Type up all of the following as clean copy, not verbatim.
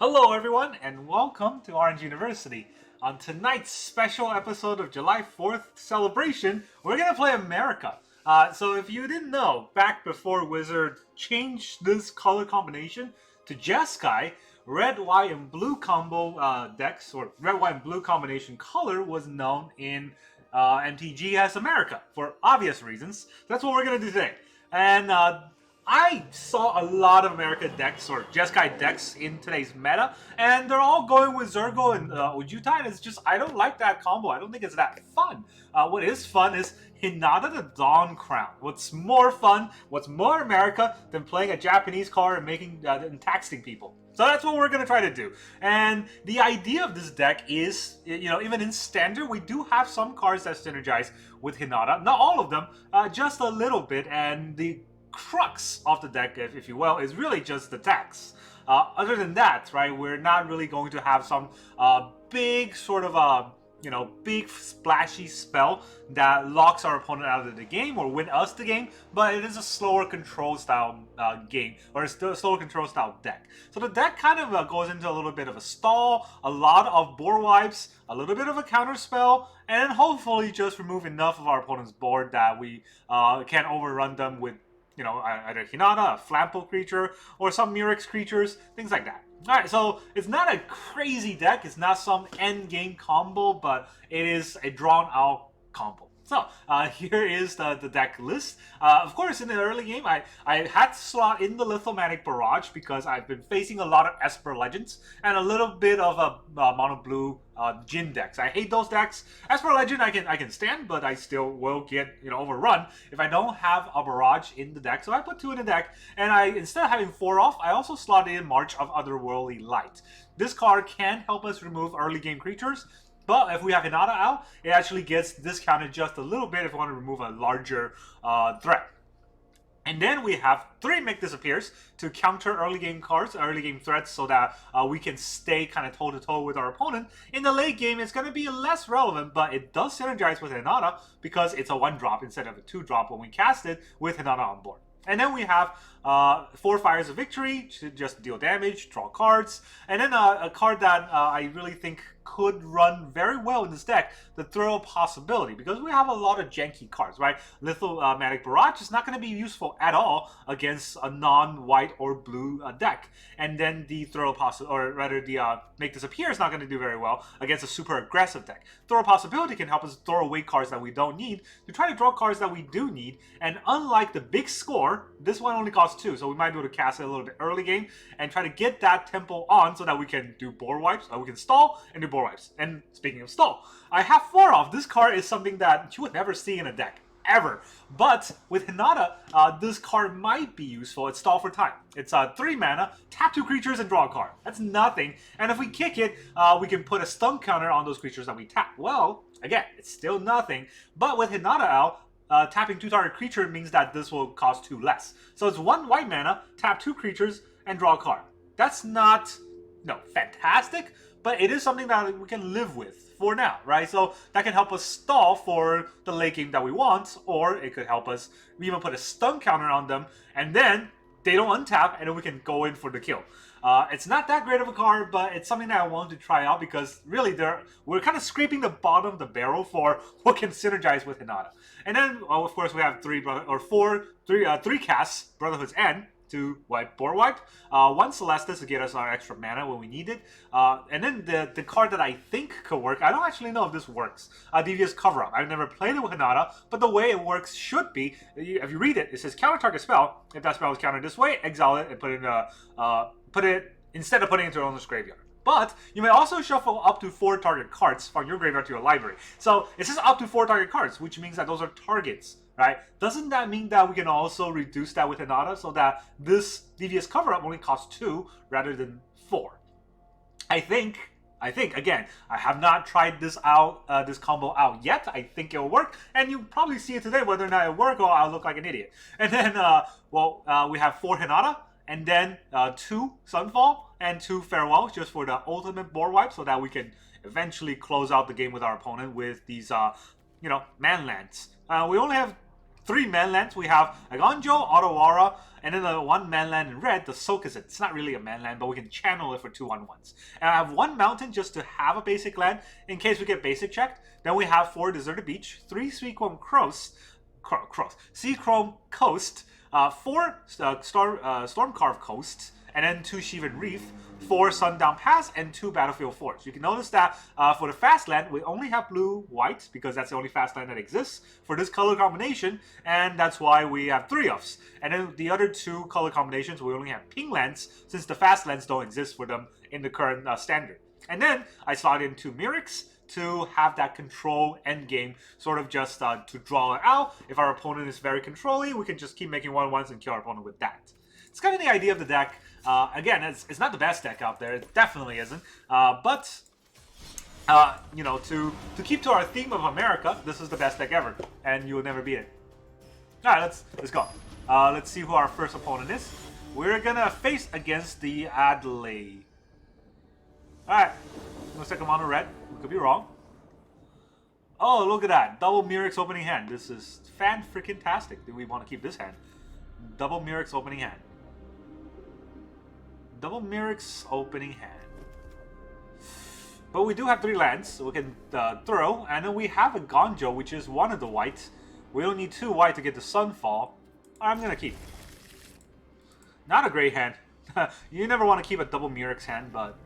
Hello everyone and welcome to Orange University. On tonight's special episode of July 4th celebration, we're going to play America. So if you didn't know, back before Wizard changed this color combination to Jeskai, red, white, and blue combo decks, or red, white, and blue combination color was known in MTGA as America, for obvious reasons. That's what we're going to do today. And I saw a lot of America decks, or Jeskai decks, in today's meta, and they're all going with Zergo and Ujutai, and it's just, I don't like that combo. I don't think it's that fun. What is fun is Hinata the Dawn Crown. What's more fun, what's more America than playing a Japanese card and making and taxing people? So that's what we're going to try to do. And the idea of this deck is, even in Standard, we do have some cards that synergize with Hinata. Not all of them, just a little bit, and the crux of the deck, if you will, is really just the tax. Other than that, right, we're not really going to have some big sort of big splashy spell that locks our opponent out of the game or win us the game, but it is a slower control style game, or a slower control style deck. So the deck kind of goes into a little bit of a stall, a lot of board wipes, a little bit of a counter spell, and then hopefully just remove enough of our opponent's board that we can overrun them with either Hinata, a Flample creature, or some Mirrex creatures, things like that. Alright, so it's not a crazy deck, it's not some end game combo, but it is a drawn out combo. So, here is the deck list. Of course, in the early game, I had to slot in the Lithomantic Barrage because I've been facing a lot of Esper Legends and a little bit of a mono blue Jin decks. I hate those decks. Esper Legend I can stand, but I still will get overrun if I don't have a Barrage in the deck. So I put 2 in the deck, and instead of having 4 off, I also slotted in March of Otherworldly Light. This card can help us remove early game creatures, but if we have Hinata out, it actually gets discounted just a little bit if we want to remove a larger threat. And then we have 3 Make Disappears to counter early game cards, early game threats, so that we can stay kind of toe-to-toe with our opponent. In the late game, it's going to be less relevant, but it does synergize with Hinata because it's a 1-drop instead of a 2-drop when we cast it with Hinata on board. And then we have 4 Fires of Victory to just deal damage, draw cards. And then a card that I really think could run very well in this deck, the Throw of Possibility, because we have a lot of janky cards, right? Lithomantic Barrage is not going to be useful at all against a non-white or blue deck. And then the Throw of Possibility, or rather the Make Disappear is not going to do very well against a super aggressive deck. Throw of Possibility can help us throw away cards that we don't need to try to draw cards that we do need. And unlike the big score, this one only costs 2, so we might be able to cast it a little bit early game and try to get that tempo on so that we can do board wipes, we can stall and do board wipes. And speaking of stall, I have 4 off. This card is something that you would never see in a deck, ever. But with Hinata, this card might be useful. It's Stall for Time. It's 3 mana, tap 2 creatures and draw a card. That's nothing. And if we kick it, we can put a stun counter on those creatures that we tap. Well, again, it's still nothing. But with Hinata out, tapping 2 target creature means that this will cost 2 less. So it's 1 white mana, tap 2 creatures, and draw a card. That's not, fantastic, but it is something that we can live with for now, right? So that can help us stall for the late game that we want, or it could help us even put a stun counter on them, and then they don't untap, and then we can go in for the kill. It's not that great of a card, but it's something that I wanted to try out because really we're kind of scraping the bottom of the barrel for what can synergize with Hinata. And then, of course, we have 3 casts, Brotherhood's End, to board wipe. 1 Celestis to get us our extra mana when we need it. And then the card that I think could work, I don't actually know if this works, Devious Cover-Up. I've never played it with Hinata, but the way it works should be, if you read it, it says counter target spell. If that spell is countered this way, exile it and put it instead of putting it into your owner's graveyard. But you may also shuffle up to 4 target cards from your graveyard to your library. So it says up to 4 target cards, which means that those are targets, right? Doesn't that mean that we can also reduce that with Hinata so that this Devious Cover-Up only costs 2 rather than 4? I think, again, I have not tried this out, this combo out yet. I think it'll work, and you'll probably see it today whether or not it'll work or I'll look like an idiot. And then, we have 4 Hinata, and then 2 Sunfall, and 2 Farewell, just for the ultimate board wipe, so that we can eventually close out the game with our opponent with these, man lands. We only have 3 mana lands. We have Eiganjo, Otherworldly, and then the 1 mana land in red, the Sokenzan. It's not really a mana land, but we can channel it for 2/1/1s. And I have 1 mountain just to have a basic land in case we get basic checked. Then we have 4 Deserted Beach, 3 Seachrome Coast, 4 Stormcarved Coast, and then 2 Shivan Reef, 4 Sundown Pass, and 2 Battlefield Forts. You can notice that for the fast land, we only have blue-white, because that's the only fast land that exists for this color combination, and that's why we have 3 ofs. And then the other 2 color combinations, we only have pink lands, since the fast lands don't exist for them in the current standard. And then I slot into Mirrex to have that control endgame, sort of just to draw it out. If our opponent is very controlling, we can just keep making 1/1s and kill our opponent with that. It's kind of the idea of the deck. Again, it's not the best deck out there. It definitely isn't. But you know, to keep to our theme of America, this is the best deck ever, and you will never beat it. All right, let's go. Let's see who our first opponent is. We're gonna face against the Adelaide. All right, looks like I'm on a red. We could be wrong. Oh, look at that! Double Mirrex opening hand. This is fan-freaking-tastic. Do we want to keep this hand? Double Mirrex opening hand. Double Mirrex opening hand. But we do have 3 lands, so we can throw. And then we have a Eiganjo, which is 1 of the white. We don't need 2 white to get the Sunfall. I'm going to keep. Not a great hand. You never want to keep a double Mirrex hand, but...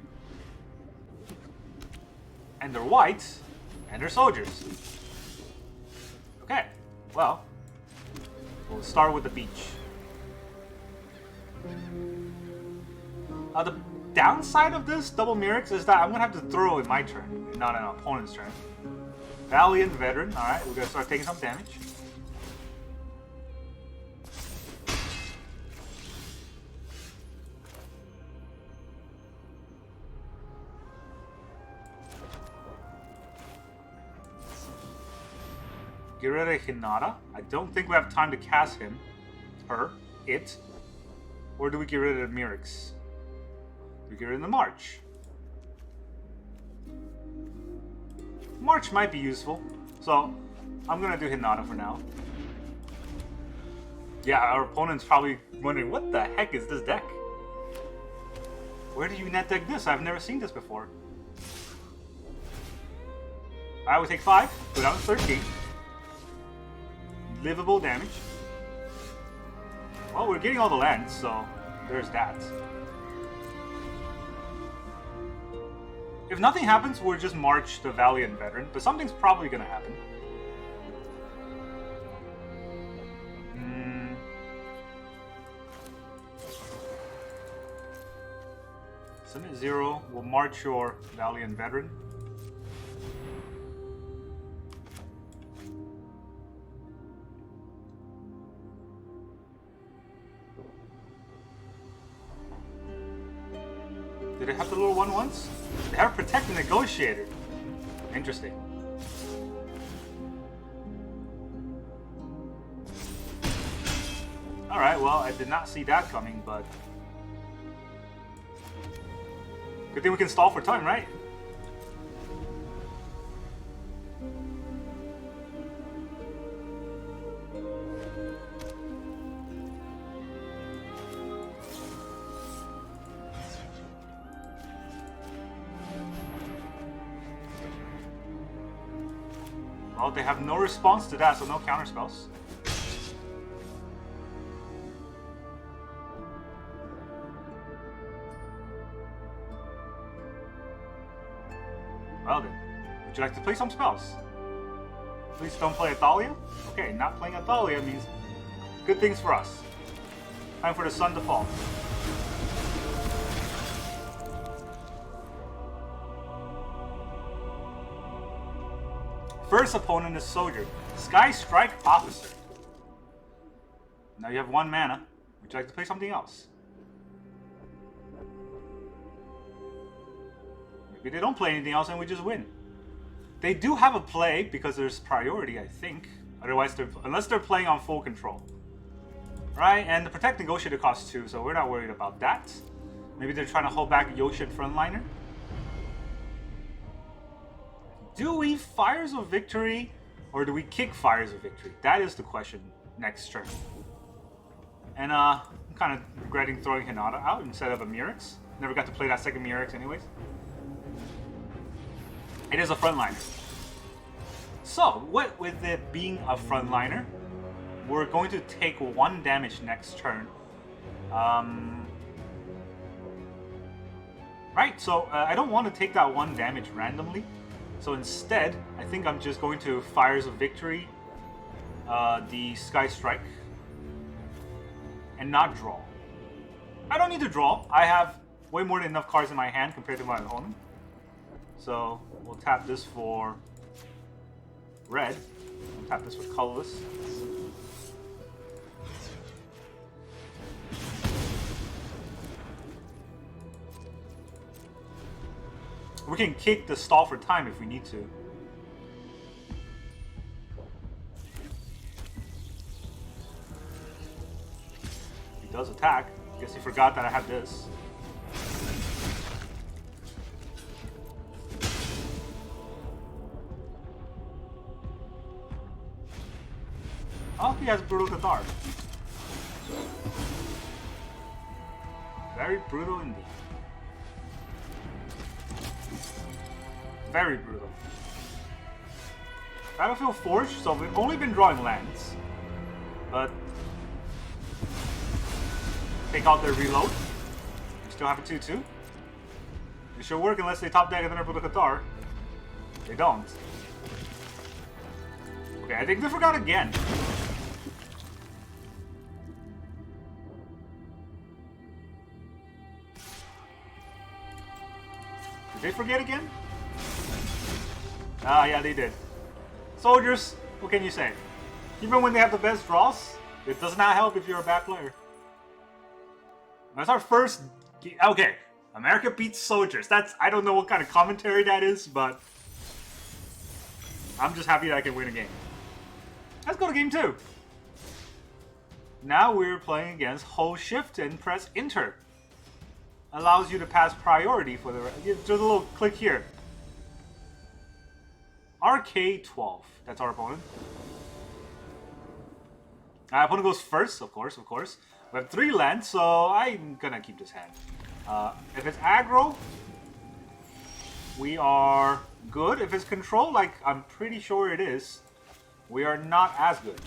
And they're white, and they're soldiers. Okay, well, we'll start with the beach. The downside of this double Mirrex is that I'm going to have to throw in my turn, not an opponent's turn. Valiant Veteran, alright, we're going to start taking some damage. Get rid of Hinata. I don't think we have time to cast him, her, it. Or do we get rid of Mirrex? We get rid of the March. March might be useful, so I'm gonna do Hinata for now. Yeah, our opponent's probably wondering, what the heck is this deck? Where do you net deck this? I've never seen this before. Alright, we take 5, go down to 13. Livable damage. Well, we're getting all the lands, so there's that. If nothing happens, we'll just march the Valiant Veteran, but something's probably gonna happen. Send it 0, we'll march your Valiant Veteran. Did it have the little 1/1s? They have Protect the Negotiator. Interesting. Alright, well, I did not see that coming, but... Good thing we can stall for time, right? Well, they have no response to that, so no counter spells. Well then, would you like to play some spells? Please don't play Athalia? Okay, not playing Athalia means good things for us. Time for the sun to fall. First opponent is Soldier. Sky Strike Officer. Now you have 1 mana. Would you like to play something else? Maybe they don't play anything else and we just win. They do have a play because there's priority, I think. Otherwise, unless they're playing on full control. Right? And the Protect Negotiator costs 2, so we're not worried about that. Maybe they're trying to hold back Yoshin Frontliner. Do we Fires of Victory, or do we kick Fires of Victory? That is the question next turn. And I'm kind of regretting throwing Hinata out instead of a Mirrex. Never got to play that second Mirrex anyways. It is a frontliner. So, what with it being a frontliner, we're going to take 1 damage next turn. Right, so I don't want to take that 1 damage randomly. So instead, I think I'm just going to Fires of Victory, the Sky Strike, and not draw. I don't need to draw. I have way more than enough cards in my hand compared to my opponent. So we'll tap this for red. We'll tap this for colorless. We can kick the stall for time if we need to. He does attack. Guess he forgot that I have this. Oh, he has Brutal Cathar. Very brutal indeed. Very brutal. Battlefield Forge, so we've only been drawing lands. But take out their reload. We still have a 2-2. It should work unless they top deck and then Brutal Cathar. They don't. Okay, I think they forgot again. Did they forget again? Ah, yeah, they did. Soldiers, what can you say? Even when they have the best draws, it does not help if you're a bad player. That's our first... Okay, America beats Soldiers. That's... I don't know what kind of commentary that is, but... I'm just happy that I can win a game. Let's go to game 2. Now we're playing against Hold Shift and press Enter. Allows you to pass priority for the... Just a little click here. RK12. That's our opponent. Our opponent goes first, of course. We have 3 lands, so I'm gonna keep this hand. If it's aggro, we are good. If it's control, like I'm pretty sure it is, we are not as good.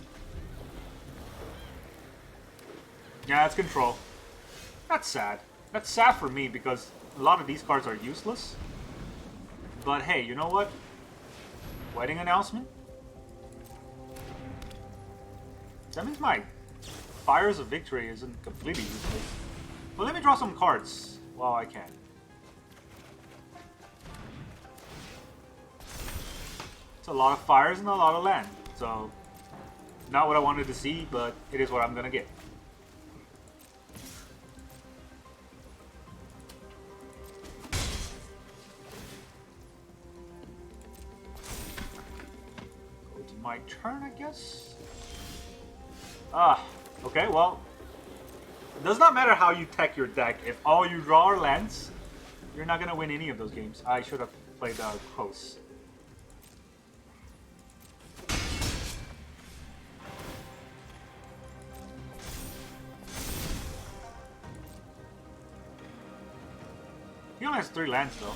Yeah, it's control. That's sad. That's sad for me because a lot of these cards are useless. But hey, you know what? Wedding announcement? That means my Fires of Victory isn't completely useless. But let me draw some cards while I can. It's a lot of fires and a lot of land. So, not what I wanted to see, but it is what I'm gonna get. My turn, I guess? Okay, well, it does not matter how you tech your deck. If all you draw are lands, you're not gonna win any of those games. I should have played Coast. He only has 3 lands though.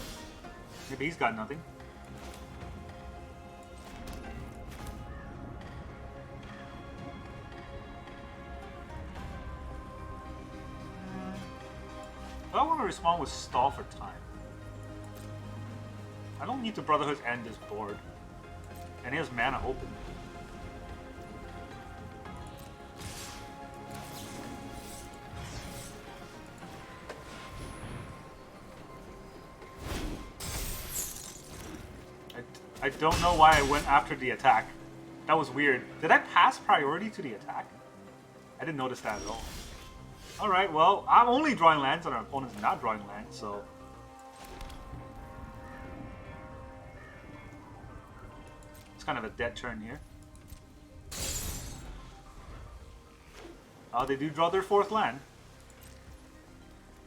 Maybe he's got nothing. I want to respond with stall for time. I don't need to Brotherhood end this board. And he has mana open. I don't know why I went after the attack. That was weird. Did I pass priority to the attack? I didn't notice that at all. Alright, well, I'm only drawing lands and our opponent's not drawing lands, so... It's kind of a dead turn here. Oh, they do draw their 4th land.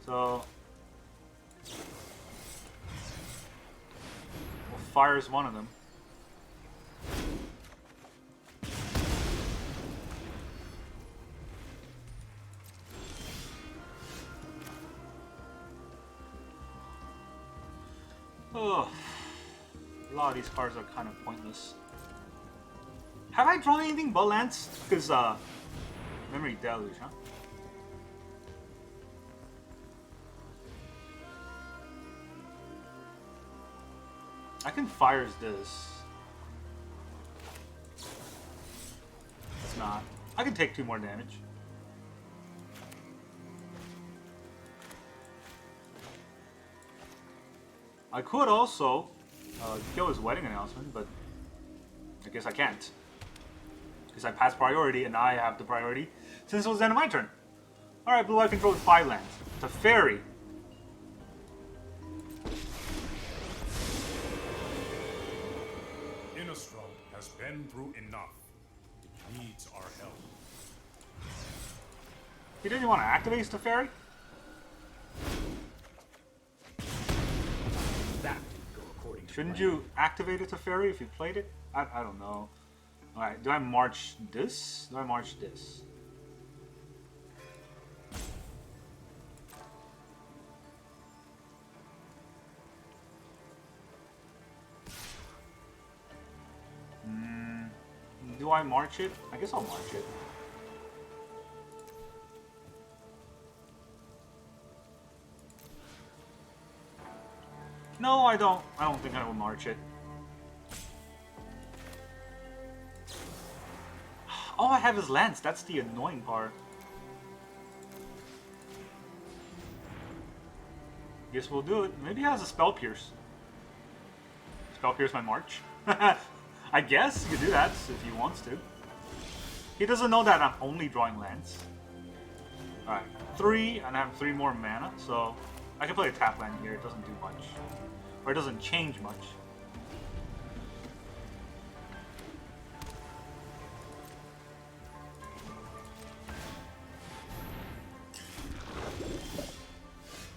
So... Well, fires one of them. Oh, a lot of these cards are kind of pointless. Have I drawn anything but lands? Because, Memory Deluge, huh? I can fires this. It's not. I can take 2 more damage. I could also kill his wedding announcement, but I guess I can't. Because I passed priority and I have the priority since it was the end of my turn. Alright, blue, I control 5 lands. Teferi. Innistrad has been through enough. It needs our help. He didn't want to activate his Teferi? That go according to Shouldn't plan. you activate a Teferi if you played it? I don't know. Alright, do I march this? Do I march this? Do I march it? I guess I'll march it. No, I don't. I don't think I will march it. All I have is Lance. That's the annoying part. Guess we'll do it. Maybe he has a Spell Pierce. Spell Pierce my march. I guess you could do that if he wants to. He doesn't know that I'm only drawing lands. Alright, 3, and I have 3 more mana, so I can play a tap land here. It doesn't do much. Or it doesn't change much.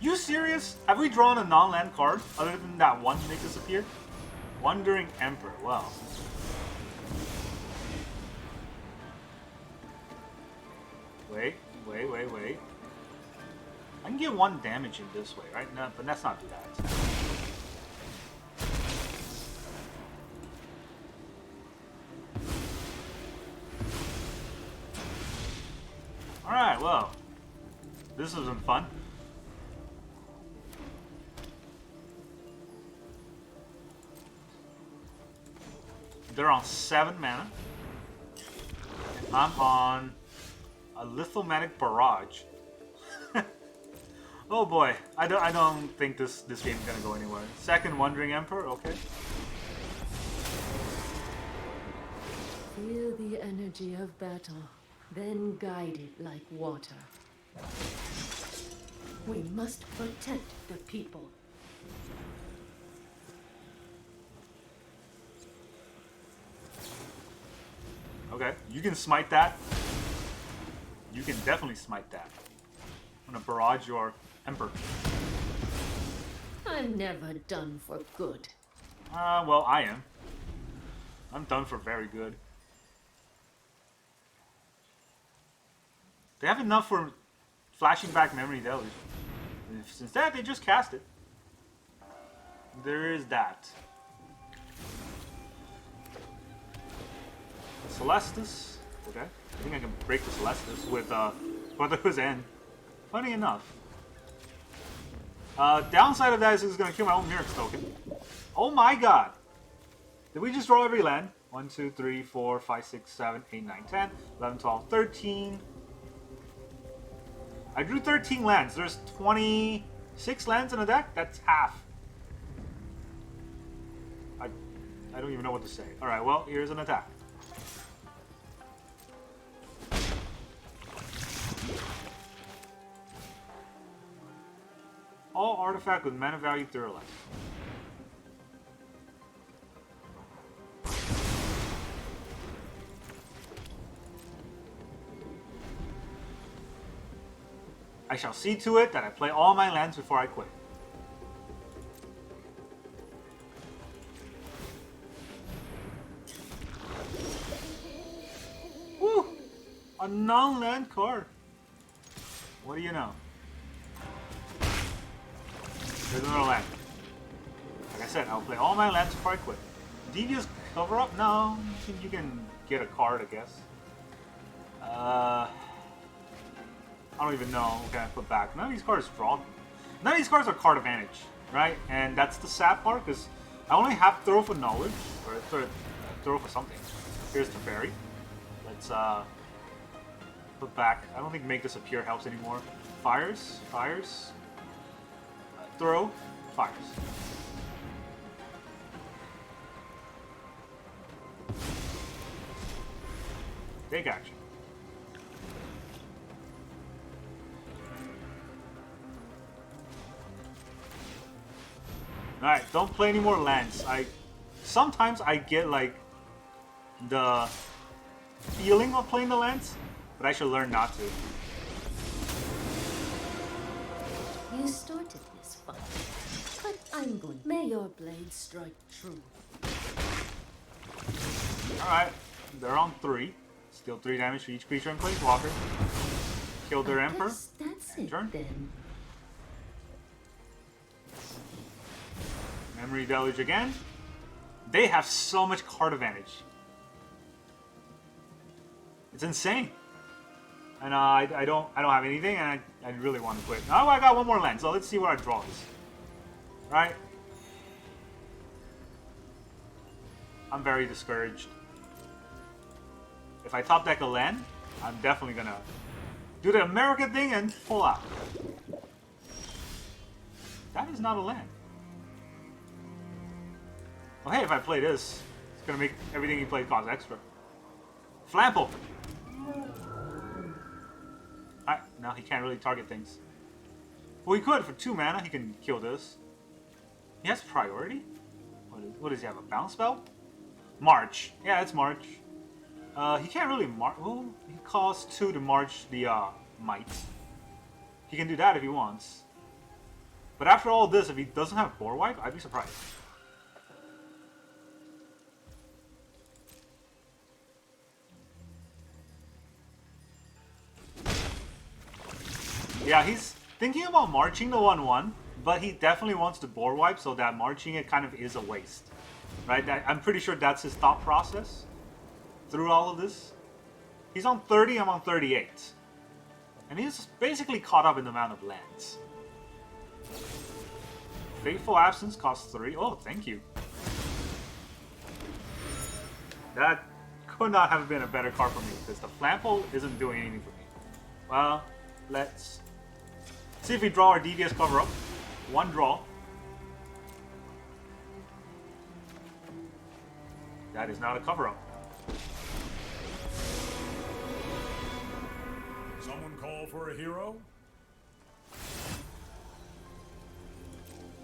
You serious? Have we drawn a non-land card other than that one that disappeared? Wandering Emperor, wow. Wait. I can get 1 damage in this way, right? No, but let's not do that. Alright, well. This has been fun. They're on 7 mana. I'm on a Lithomantic Barrage. Oh boy, I don't think this game's gonna go anywhere. Second Wandering Emperor, okay. Feel the energy of battle, then guide it like water. We must protect the people. Okay, you can smite that. You can definitely smite that. I'm gonna barrage your Emperor. I'm never done for good. Well, I am. I'm done for very good. They have enough for flashing back Memory Deluge. Since that, they just cast it. There is that. Celestus. Okay. I think I can break the Celestus with Brotherhood's End. Funny enough. Downside of that is it's going to kill my own Mirrex token. Oh my god! Did we just draw every land? 1, 2, 3, 4, 5, 6, 7, 8, 9, 10, 11, 12, 13. I drew 13 lands. There's 26 lands in a deck? That's half. I don't even know what to say. Alright, well, here's an attack. All artifact with mana value 3 or less. I shall see to it that I play all my lands before I quit. Woo! A non-land card. What do you know? There's another land. Like I said, I'll play all my lands before I quit. Devious cover up? No, you can get a card, I guess. I don't even know what can I put back. None of these cards draw. None of these cards are card advantage, right? And that's the sad part, because I only have throw for knowledge, or throw for something. Here's the fairy. Let's put back. I don't think make this appear helps anymore. Fires, throw, fires. Take action. Alright, don't play any more lands. Sometimes I get like the feeling of playing the lands, but I should learn not to. You started this fight, but I'm going. May your blade strike true. Alright, they're on 3. Still 3 damage to each creature in Planeswalker. Kill their Emperor. That's End it turn. then. Memory Deluge again. They have so much card advantage. It's insane. And I don't have anything, and I really want to quit. Oh, I got one more land, so let's see what our draw is. Right? I'm very discouraged. If I top deck a land, I'm definitely gonna do the American thing and pull out. That is not a land. Well, hey, if I play this, it's gonna make everything he played cost extra. Flample! Alright, now he can't really target things. Well, he could. For 2 mana, he can kill this. He has priority? What does he have, a bounce spell? March. Yeah, it's March. He can't really march. Well, he costs 2 to march the might. He can do that if he wants. But after all this, if he doesn't have board wipe, I'd be surprised. Yeah, he's thinking about marching the 1/1, but he definitely wants to board wipe, so that marching it kind of is a waste. Right? I'm pretty sure that's his thought process through all of this. He's on 30, I'm on 38. And he's basically caught up in the amount of lands. Fateful Absence costs 3. Oh, thank you. That could not have been a better card for me, because the Flample isn't doing anything for me. Well, let's see if we draw our DVS cover up. 1 draw. That is not a cover up. Someone call for a hero?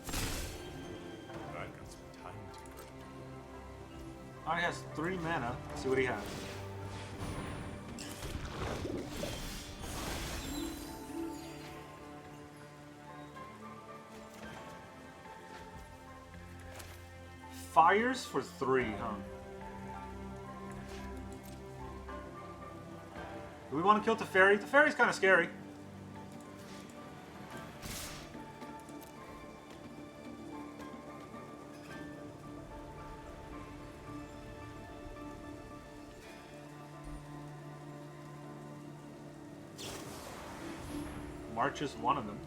That got some time to. He has 3 mana. Let's see what he has. Fires for 3, huh? Do we want to kill Teferi? Teferi's kind of scary. March is one of them.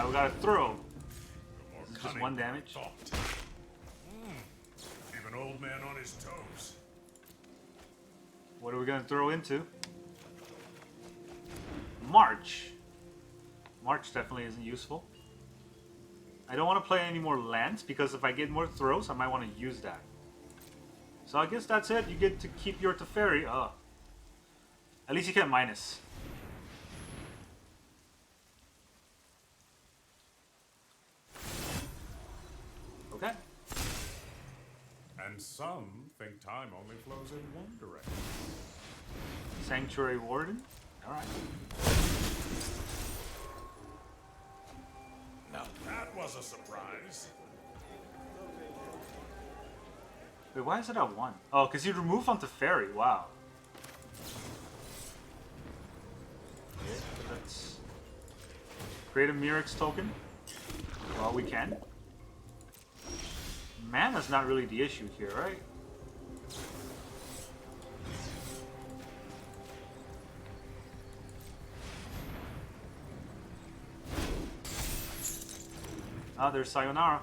We got a throw. This is just 1 damage. Leave an old man on his toes. What are we gonna throw into? March. March definitely isn't useful. I don't want to play any more lands because if I get more throws, I might want to use that. So I guess that's it. You get to keep your Teferi. At least you get minus. And Some think time only flows in one direction. Sanctuary Warden? Alright. Now that was a surprise. Wait, why is it at 1? Oh, because you remove onto Fairy. Wow. Okay, let's create a Mirrex token. Well, we can. Mana's not really the issue here, right? Ah, there's Sayonara.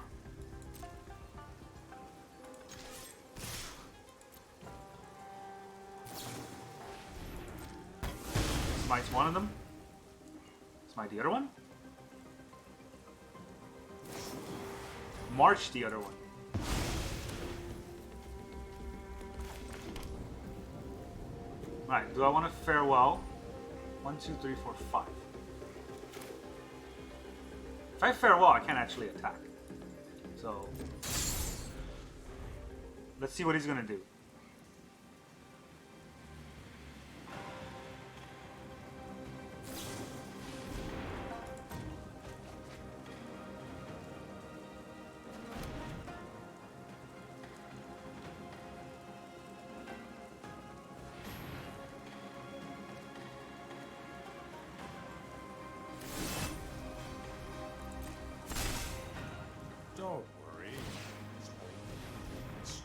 Smite's one of them. Smite the other one. March the other one. Alright, do I want to farewell? 1, 2, 3, 4, 5. If I farewell, I can't actually attack. So let's see what he's gonna do. Don't worry. It's only mischief.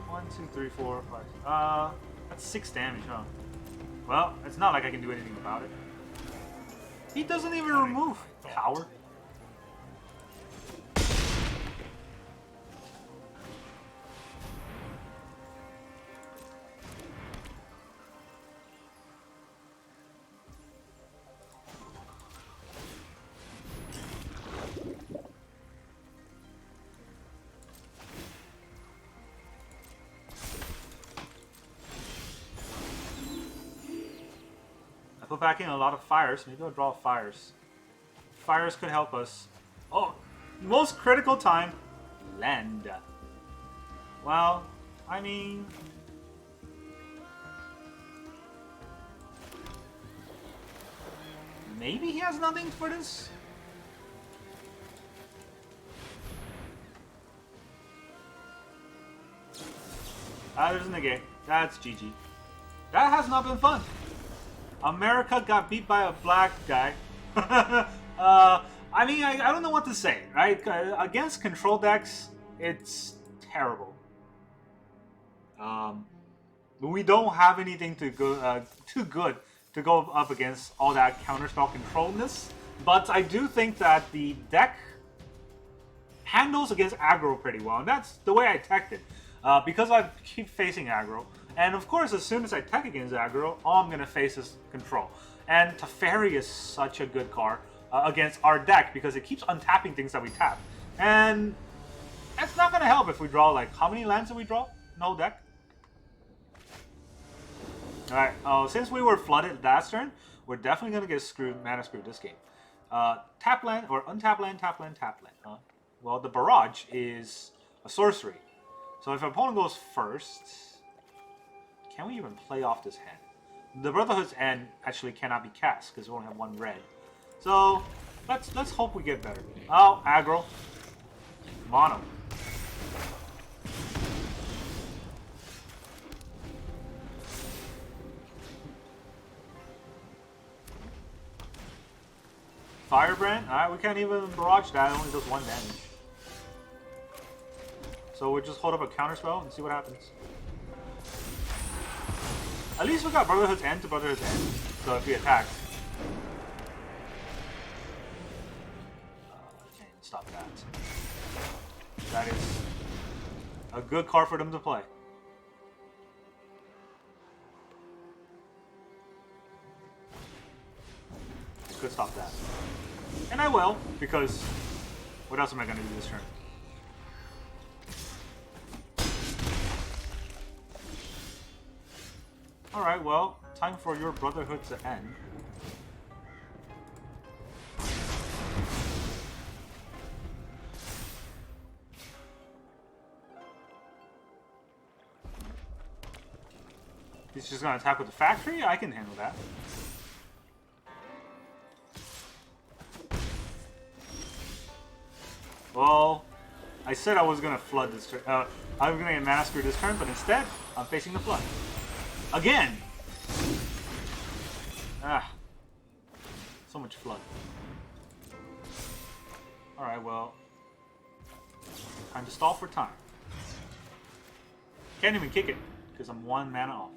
One, 2, 3, 4, 5. That's 6 damage, huh? Well, it's not like I can do anything about it. He doesn't even remove, coward. Put back in a lot of fires. Maybe I'll draw fires. Fires could help us. Oh, most critical time. Land. Well, I mean... maybe he has nothing for this? Ah, there's a negate. That's GG. That has not been fun. America got beat by a black guy. I mean, I don't know what to say, right? Against control decks, it's terrible. We don't have anything to go too good to go up against all that counterspell controlness. But I do think that the deck handles against aggro pretty well, and that's the way I teched it. Because I keep facing aggro. And of course, as soon as I tech against aggro, all I'm going to face is control. And Teferi is such a good card against our deck because it keeps untapping things that we tap. And that's not going to help if we draw, like, how many lands did we draw in the whole deck? Alright, since we were flooded last turn, we're definitely going to get screwed, mana screwed this game. Tap land, or untap land, tap land, tap land. Huh? Well, the Barrage is a sorcery. So if our opponent goes first... can we even play off this hand? The Brotherhood's End actually cannot be cast because we only have 1 red. So let's hope we get better. Oh, aggro. Mono. Firebrand? Alright, we can't even barrage that, it only does 1 damage. So we'll just hold up a counterspell and see what happens. At least we got Brotherhood's End to Brotherhood's End. So if he attacks... I can't even stop that. That is a good card for them to play. Could stop that. And I will, because what else am I going to do this turn? Alright, well, time for your brotherhood to end. He's just gonna attack with the factory? I can handle that. Well, I said I was gonna flood this turn. I was gonna get Massacre this turn, but instead, I'm facing the flood. Again! Ah. So much flood. Alright, well. Time to stall for time. Can't even kick it, because I'm 1 mana off.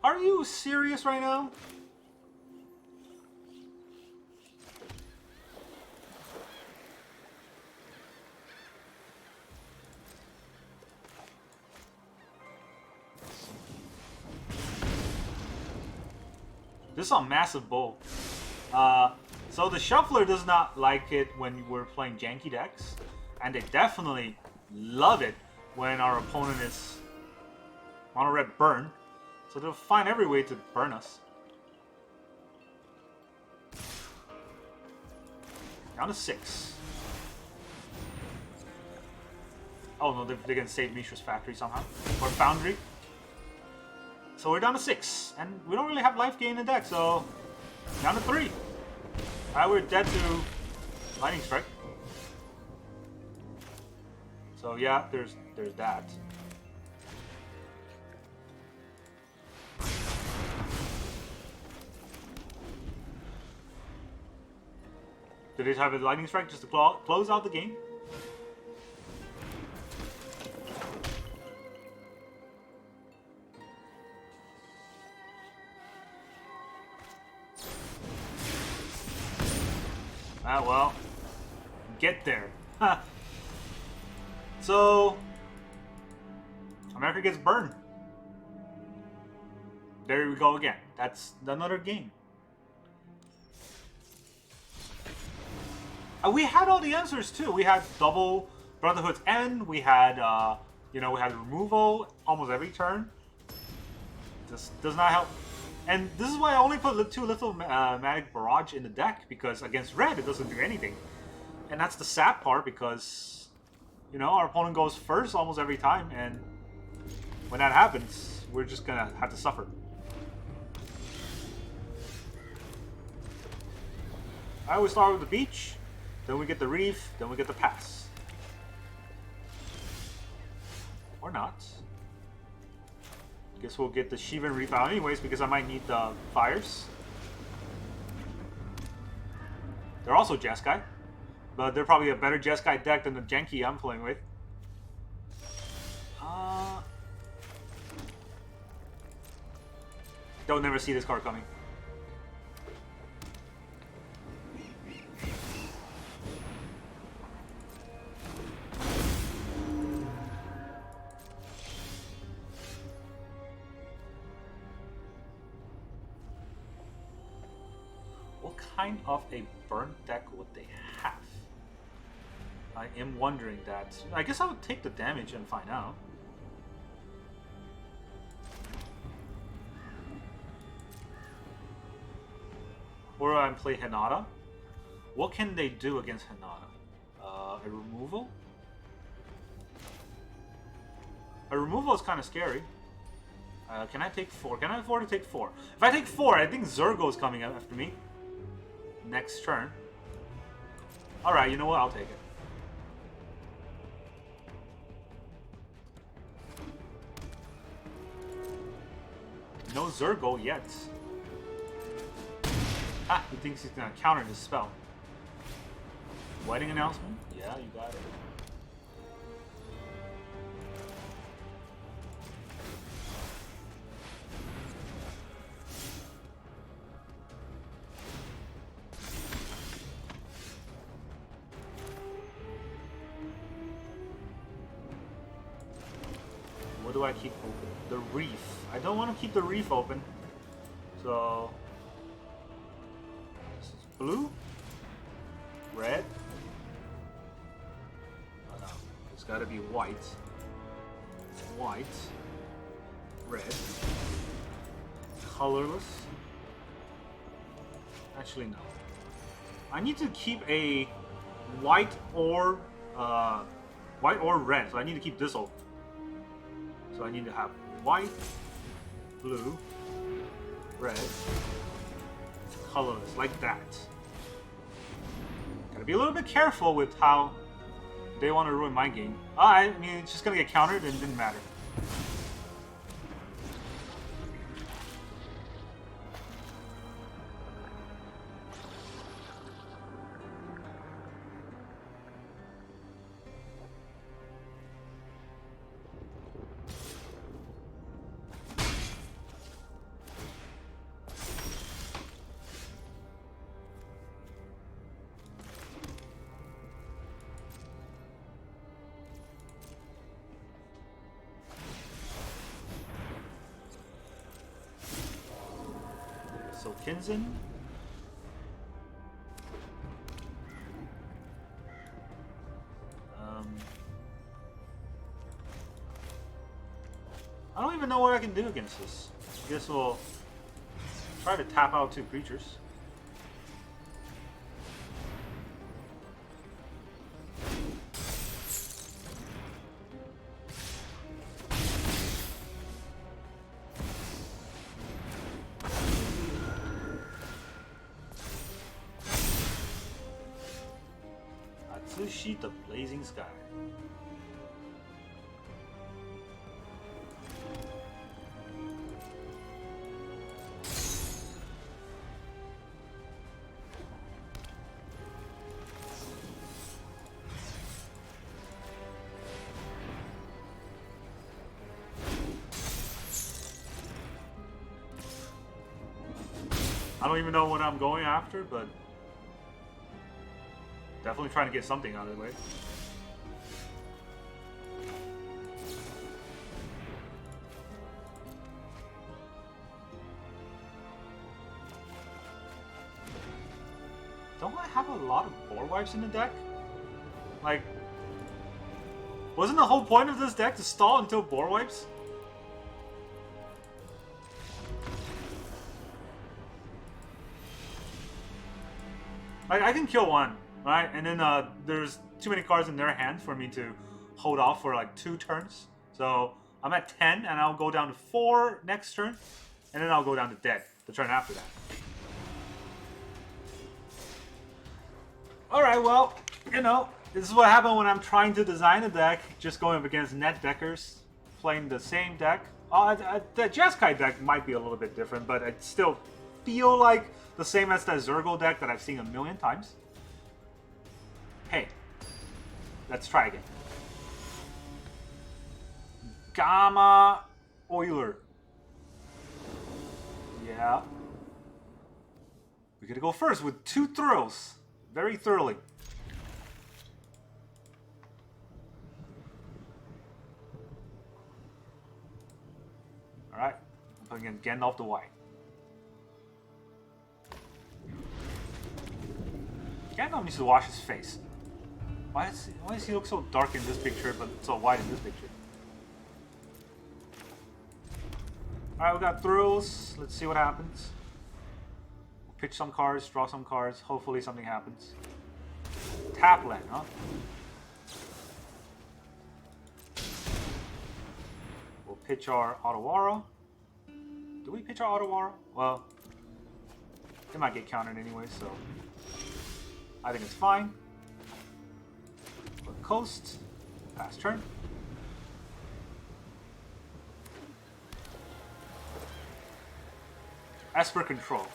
Are you serious right now? This is a massive bowl. So the Shuffler does not like it when we're playing janky decks, and they definitely love it when our opponent is mono red burn. So they'll find every way to burn us. Down to 6. Oh no, they're gonna save Mishra's Factory somehow. Or Foundry. So we're down to 6. And we don't really have life gain in the deck, so down to 3. Alright, we're dead to Lightning Strike. So yeah, there's that. Did it have a Lightning Strike just to close out the game? Ah, well. Get there. So, America gets burned. There we go again. That's another game. We had all the answers too. We had double Brotherhood's End. We had, we had removal almost every turn. This does not help. And this is why I only put 2 Lithomantic Barrage in the deck, because against red it doesn't do anything. And that's the sad part, because, our opponent goes first almost every time, and when that happens, we're just gonna have to suffer. I always start with the beach. Then we get the reef, then we get the pass. Or not. Guess we'll get the Shivan Reef out anyways, because I might need the fires. They're also Jeskai, but they're probably a better Jeskai deck than the janky I'm playing with. They'll never see this card coming. Kind of a burnt deck would they have? I am wondering that. I guess I would take the damage and find out. Or I play Hinata. What can they do against Hinata? A removal? A removal is kind of scary. Can I take 4? Can I afford to take 4? If I take 4, I think Zergo is coming after me. Next turn. Alright, you know what? I'll take it. No Zergo yet. Ah, he thinks he's gonna counter this spell. Wedding announcement? Yeah, you got it. What do I keep open? The reef. I don't want to keep the reef open. So this is blue, red, It's gotta be white. White. Red. Colorless. Actually, no. I need to keep a white or red. So I need to keep this open. So I need to have white, blue, red, colorless, like that. Gotta be a little bit careful with how they want to ruin my game. I mean, it's just gonna get countered and it didn't matter. Sokenzan. I don't even know what I can do against this. I guess we'll try to tap out 2 creatures. Atsushi the Blazing Sky. I don't even know what I'm going after, but definitely trying to get something out of the way. Don't I have a lot of board wipes in the deck? Like, wasn't the whole point of this deck to stall until board wipes? I can kill one, right? And then there's too many cards in their hand for me to hold off for like 2 turns. So I'm at 10 and I'll go down to 4 next turn. And then I'll go down to dead the turn after that. Alright, well, you know, this is what happened when I'm trying to design a deck, just going up against net deckers, playing the same deck. The Jeskai deck might be a little bit different, but I still feel like the same as that Zergo deck that I've seen a million times. Hey, let's try again. Gamma Oiler. Yeah. We're gonna go first with 2 throws. Very thoroughly. Alright, I'm putting in Gandalf the White. Gandalf needs to wash his face. Why does he look so dark in this picture, but so white in this picture? Alright, we got throws. Let's see what happens. We'll pitch some cards, draw some cards. Hopefully something happens. Tap land, huh? We'll pitch our Otawara. Do we pitch our Otawara? Well, it might get countered anyway, so I think it's fine. But Coast, pass turn. Esper Control.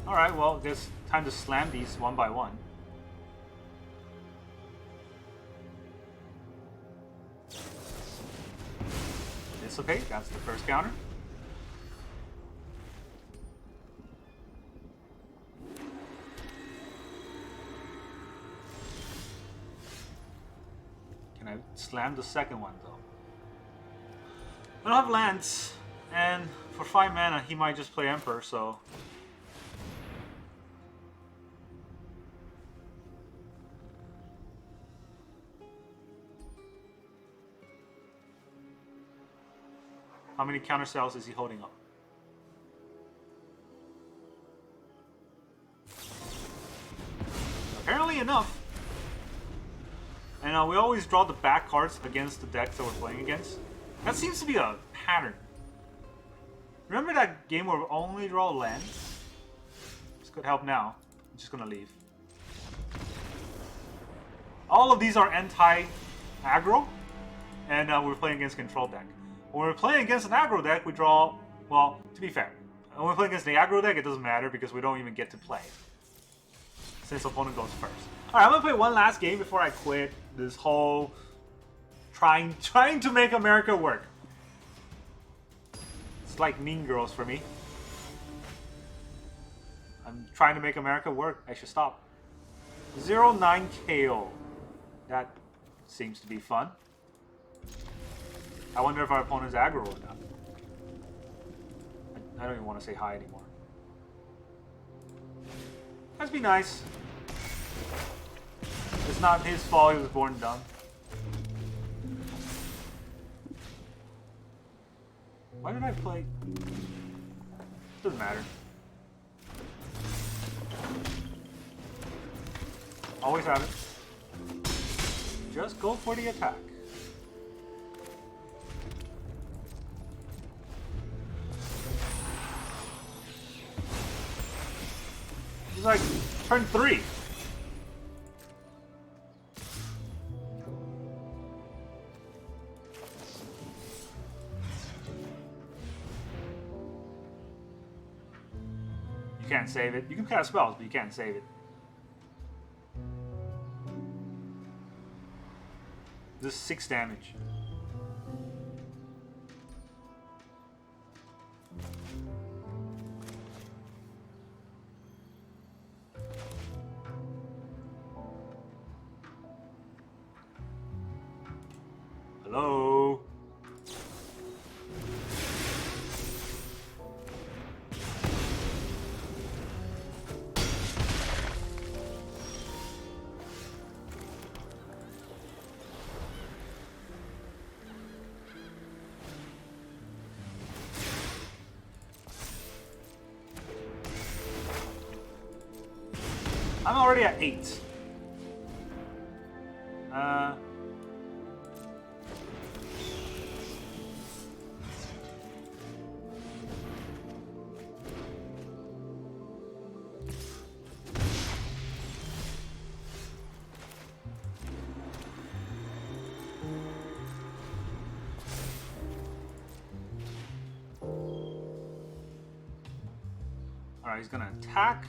Alright, well, there's time to slam these one by one. Dissipate, that's the first counter. slam the second one though. I don't have lands, and for 5 mana he might just play Emperor, so... How many counter spells is he holding up? Apparently enough. And we always draw the back cards against the decks that we're playing against. That seems to be a pattern. Remember that game where we only draw lands? This could help now. I'm just gonna leave. All of these are anti-aggro, and we're playing against control deck. When we're playing against an aggro deck, we draw, well, to be fair, when we're playing against the aggro deck, it doesn't matter because we don't even get to play, since opponent goes first. Alright, I'm gonna play one last game before I quit this whole trying to make America work. It's like Mean Girls for me. I'm trying to make America work. I should stop. 0-9 KO. That seems to be fun. I wonder if our opponent's aggro or not. I don't even want to say hi anymore. Let's be nice. It's not his fault, he was born dumb. Why did I play? Doesn't matter. Always have it. Just go for the attack. He's like, turn 3. You can't save it. You can cast spells, but you can't save it. This is 6 damage. Hello? I'm already at 8. Alright, he's gonna attack.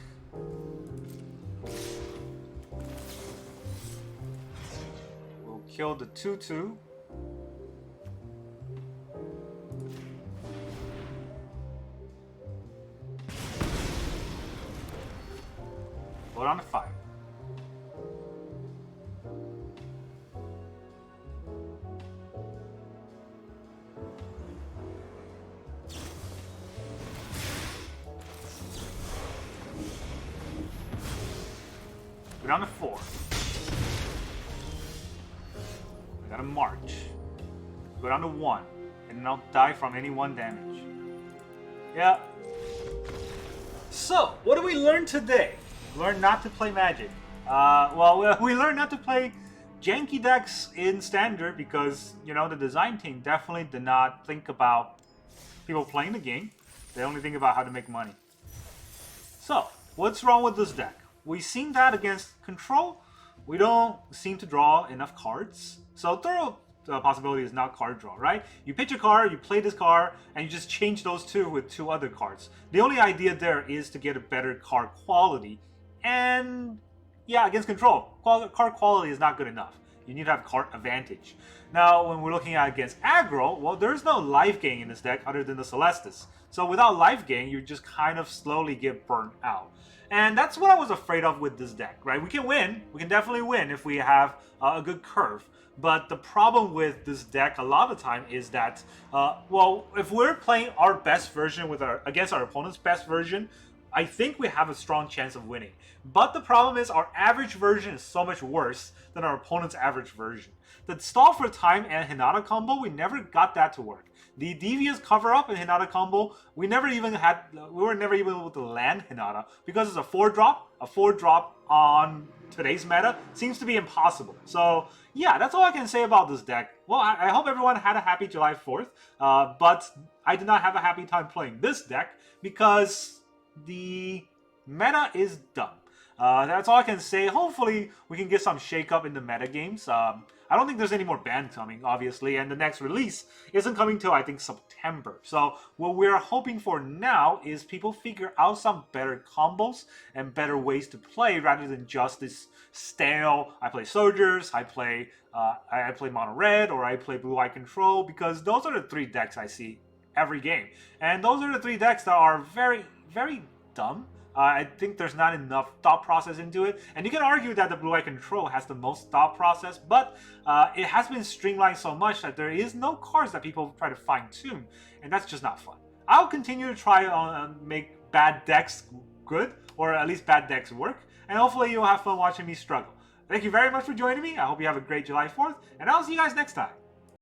We'll kill the 2/2. Go down to 5. Go down to 4. I gotta march. Go down to 1. And then I'll die from any 1 damage. Yeah. So, what did we learn today? Learn not to play Magic. Well, we learned not to play janky decks in Standard because, you know, the design team definitely did not think about people playing the game. They only think about how to make money. So, what's wrong with this deck? We've seen that against Control. We don't seem to draw enough cards. So thorough possibility is not card draw, right? You pitch a card, you play this card, and you just change those 2 with 2 other cards. The only idea there is to get a better card quality. And yeah, against Control, card quality is not good enough. You need to have card advantage. Now, when we're looking at against aggro, well, there's no life gain in this deck other than the Celestis. So without life gain, you just kind of slowly get burnt out. And that's what I was afraid of with this deck, right? We can win. We can definitely win if we have a good curve. But the problem with this deck a lot of the time is that, well, if we're playing our best version with against our opponent's best version, I think we have a strong chance of winning. But the problem is our average version is so much worse than our opponent's average version. The Stall for Time and Hinata combo, we never got that to work. The Devious Cover Up and Hinata combo, we were never even able to land Hinata because it's a 4-drop. A 4-drop on today's meta seems to be impossible. So yeah, that's all I can say about this deck. Well, I hope everyone had a happy July 4th, but I did not have a happy time playing this deck because the meta is dumb. That's all I can say. Hopefully, we can get some shake-up in the meta games. I don't think there's any more bans coming, obviously, and the next release isn't coming till, I think, September. So what we're hoping for now is people figure out some better combos and better ways to play rather than just this stale, I play Soldiers, I play Mono Red, or I play Blue Eye Control, because those are the 3 decks I see every game. And those are the 3 decks that are very, very dumb. I think there's not enough thought process into it. And you can argue that the Blue Eye Control has the most thought process, but it has been streamlined so much that there is no cards that people try to fine-tune, and that's just not fun. I'll continue to try to make bad decks good, or at least bad decks work, and hopefully you'll have fun watching me struggle. Thank you very much for joining me. I hope you have a great July 4th, and I'll see you guys next time.